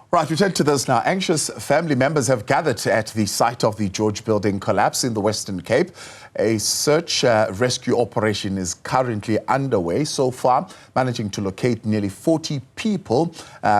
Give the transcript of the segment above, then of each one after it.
Right, we turn to this now. Anxious family members have gathered at the site of the George Building collapse in the Western Cape. A search rescue operation is currently underway. So far, managing to locate nearly 40 people,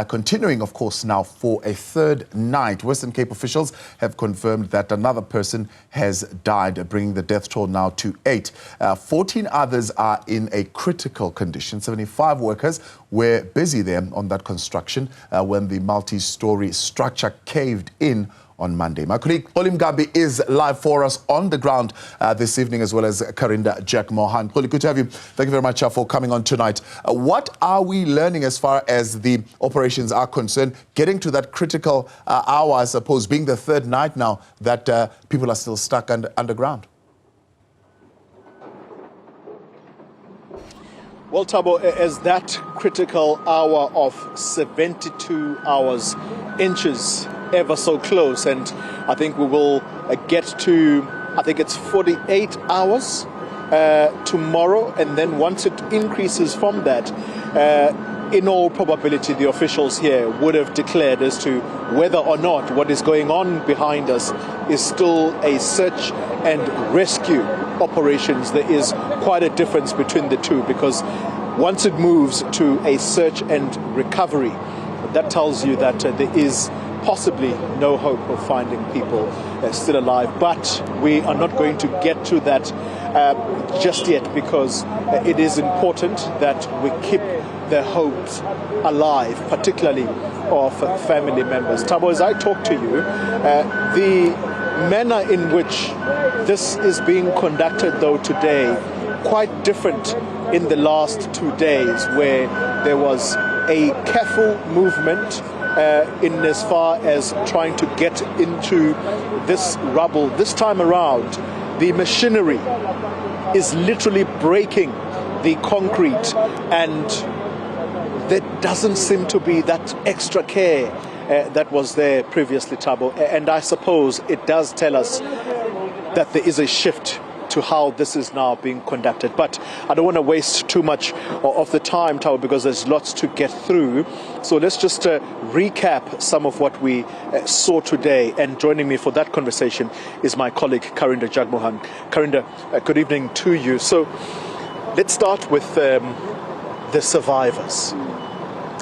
continuing, of course, now for a third night. Western Cape officials have confirmed that another person has died, bringing the death toll now to 8. 14 others are in a critical condition. 75 workers were busy there on that construction when the multi-story structure caved in on Monday. My colleague Xoli Mngambi is live for us on the ground this evening, as well as Karinda Jagmohan. Xoli, good to have you. Thank you very much for coming on tonight. What are we learning as far as the operations are concerned, getting to that critical hour, I suppose, being the third night now that people are still stuck underground? Well, Thabo, as that critical hour of 72 hours inches ever so close, and I think we will get to, I think it's 48 hours tomorrow, and then once it increases from that, in all probability the officials here would have declared as to whether or not what is going on behind us is still a search and rescue operations. There is quite a difference between the two, because once it moves to a search and recovery, that tells you that there is possibly no hope of finding people still alive. But we are not going to get to that just yet, because it is important that we keep the hopes alive, particularly of family members. Thabo, as I talk to you, the manner in which this is being conducted, though, today, quite different in the last 2 days, where there was a careful movement in as far as trying to get into this rubble. This time around, the machinery is literally breaking the concrete, and there doesn't seem to be that extra care that was there previously, Thabo. And I suppose it does tell us that there is a shift to how this is now being conducted. But I don't want to waste too much of the time, Thabo, because there's lots to get through. So let's just recap some of what we saw today. And joining me for that conversation is my colleague Karinda Jagmohan. Karinda, good evening to you. So let's start with the survivors.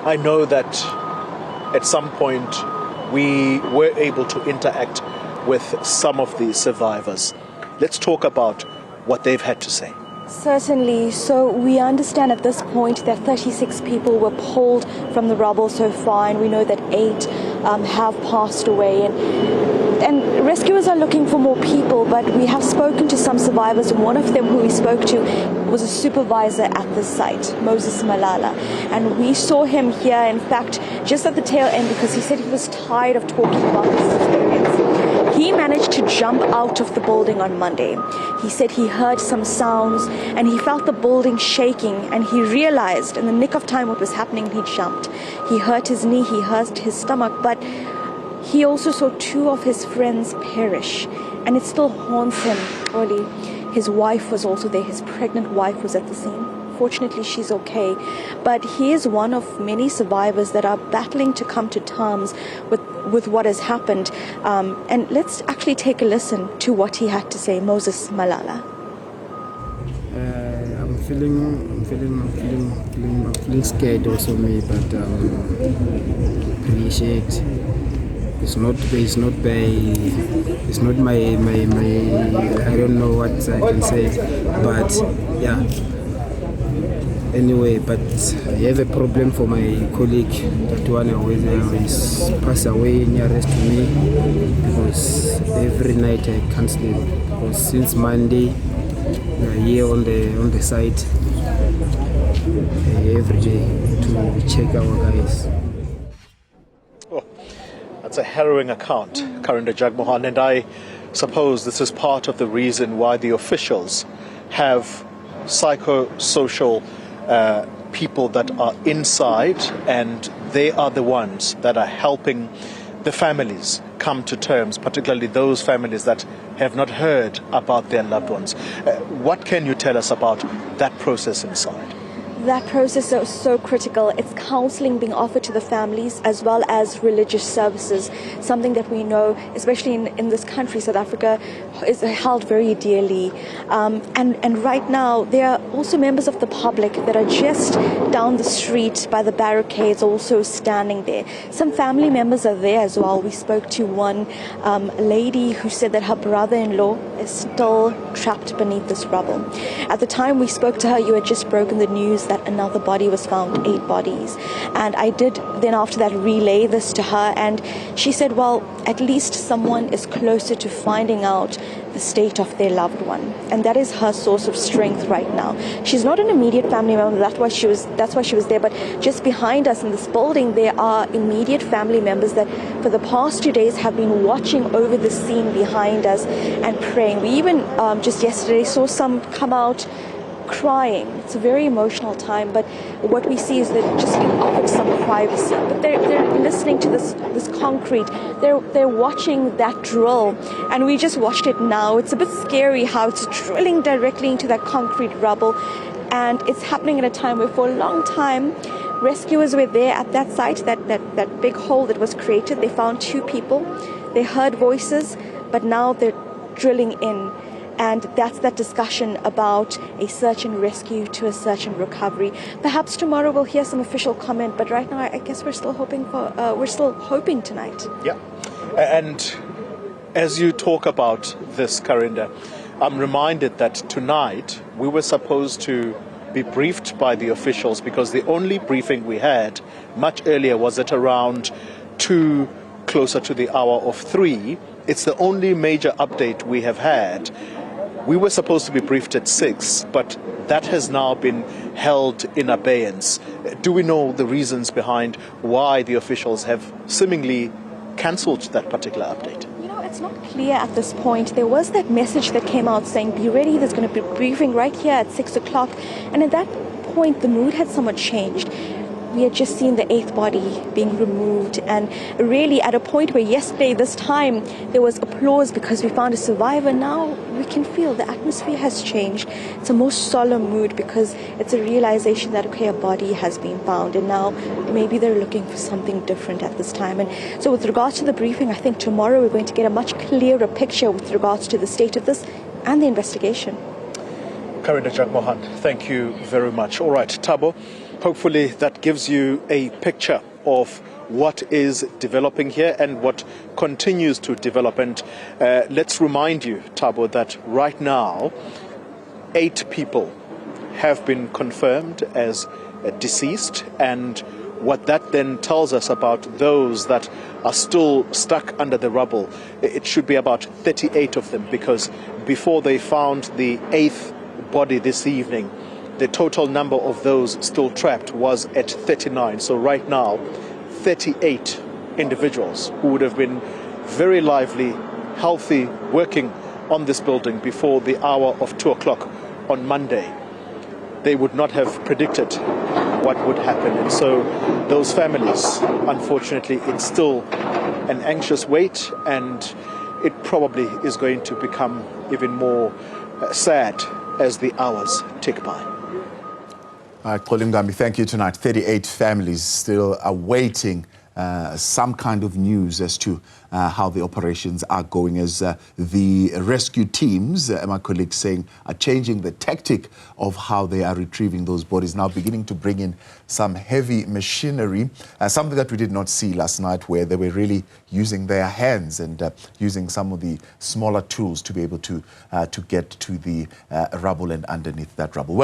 I know that at some point we were able to interact with some of the survivors. Let's talk about what they've had to say. Certainly. So we understand at this point that 36 people were pulled from the rubble so far, and we know that 8 have passed away. And rescuers are looking for more people, but we have spoken to some survivors, and one of them who we spoke to was a supervisor at the site, Moses Malala. And we saw him here, in fact, just at the tail end, because he said he was tired of talking about this experience. He managed to jump out of the building on Monday. He said he heard some sounds and he felt the building shaking, and he realized in the nick of time what was happening. He jumped. He hurt his knee, he hurt his stomach, but he also saw 2 of his friends perish, and it still haunts him. Early, his wife was also there. His pregnant wife was at the scene. Fortunately, she's okay, but he is one of many survivors that are battling to come to terms with what has happened. And let's actually take a listen to what he had to say, Moses Malala. I'm feeling scared also, me, but appreciate. It's not my I don't know what I can say, but yeah. Anyway, but I have a problem for my colleague, that one always passed away nearest to me, because every night I can't sleep, because since Monday we are here on the site every day to check our guys. Oh, that's a harrowing account, Karinda Jagmohan, and I suppose this is part of the reason why the officials have psychosocial people that are inside, and they are the ones that are helping the families come to terms, particularly those families that have not heard about their loved ones. What can you tell us about that process inside? that process is so critical. It's counseling being offered to the families as well as religious services, something that we know, especially in this country, South Africa, is held very dearly. And right now, there are also members of the public that are just down the street by the barricades, also standing there. Some family members are there as well. We spoke to one lady who said that her brother-in-law is still trapped beneath this rubble. At the time we spoke to her, you had just broken the news that another body was found, 8 bodies. And I did then after that relay this to her, and she said, well, at least someone is closer to finding out the state of their loved one. And that is her source of strength right now. She's not an immediate family member, that's why she was there, but just behind us in this building, there are immediate family members that for the past 2 days have been watching over the scene behind us and praying. We even just yesterday saw some come out crying. It's a very emotional time, but what we see is they're just being offered some privacy. But they're listening to this concrete. They're watching that drill, and we just watched it now. It's a bit scary how it's drilling directly into that concrete rubble, and it's happening at a time where for a long time rescuers were there at that site, that big hole that was created. They found 2 people. They heard voices, but now they're drilling in. And that's that discussion about a search and rescue to a search and recovery. Perhaps tomorrow we'll hear some official comment, but right now I guess we're still hoping tonight. Yeah, and as you talk about this, Karinda, I'm reminded that tonight we were supposed to be briefed by the officials, because the only briefing we had much earlier was at around 2, closer to the hour of 3. It's the only major update we have had. We were supposed to be briefed at 6, but that has now been held in abeyance. Do we know the reasons behind why the officials have seemingly cancelled that particular update? You know, it's not clear at this point. There was that message that came out saying, be ready, there's going to be a briefing right here at 6 o'clock. And at that point, the mood had somewhat changed. We had just seen the 8th body being removed, and really at a point where yesterday this time there was applause because we found a survivor. Now we can feel the atmosphere has changed. It's a more solemn mood because it's a realization that, okay, a body has been found, and now maybe they're looking for something different at this time. And so with regards to the briefing, I think tomorrow we're going to get a much clearer picture with regards to the state of this and the investigation. Karinda Jagmohan, thank you very much. All right, Thabo, hopefully that gives you a picture of what is developing here and what continues to develop. And let's remind you, Thabo, that right now 8 people have been confirmed as deceased, and what that then tells us about those that are still stuck under the rubble, it should be about 38 of them, because before they found the 8th body this evening, the total number of those still trapped was at 39. So right now, 38 individuals who would have been very lively, healthy, working on this building before the hour of 2 o'clock on Monday, they would not have predicted what would happen. And so those families, unfortunately, it's still an anxious wait, and it probably is going to become even more sad as the hours tick by. All right, Mngambi, thank you tonight. 38 families still awaiting some kind of news as to how the operations are going, as the rescue teams, my colleagues saying, are changing the tactic of how they are retrieving those bodies, now beginning to bring in some heavy machinery, something that we did not see last night, where they were really using their hands and using some of the smaller tools to be able to get to the rubble and underneath that rubble. Well,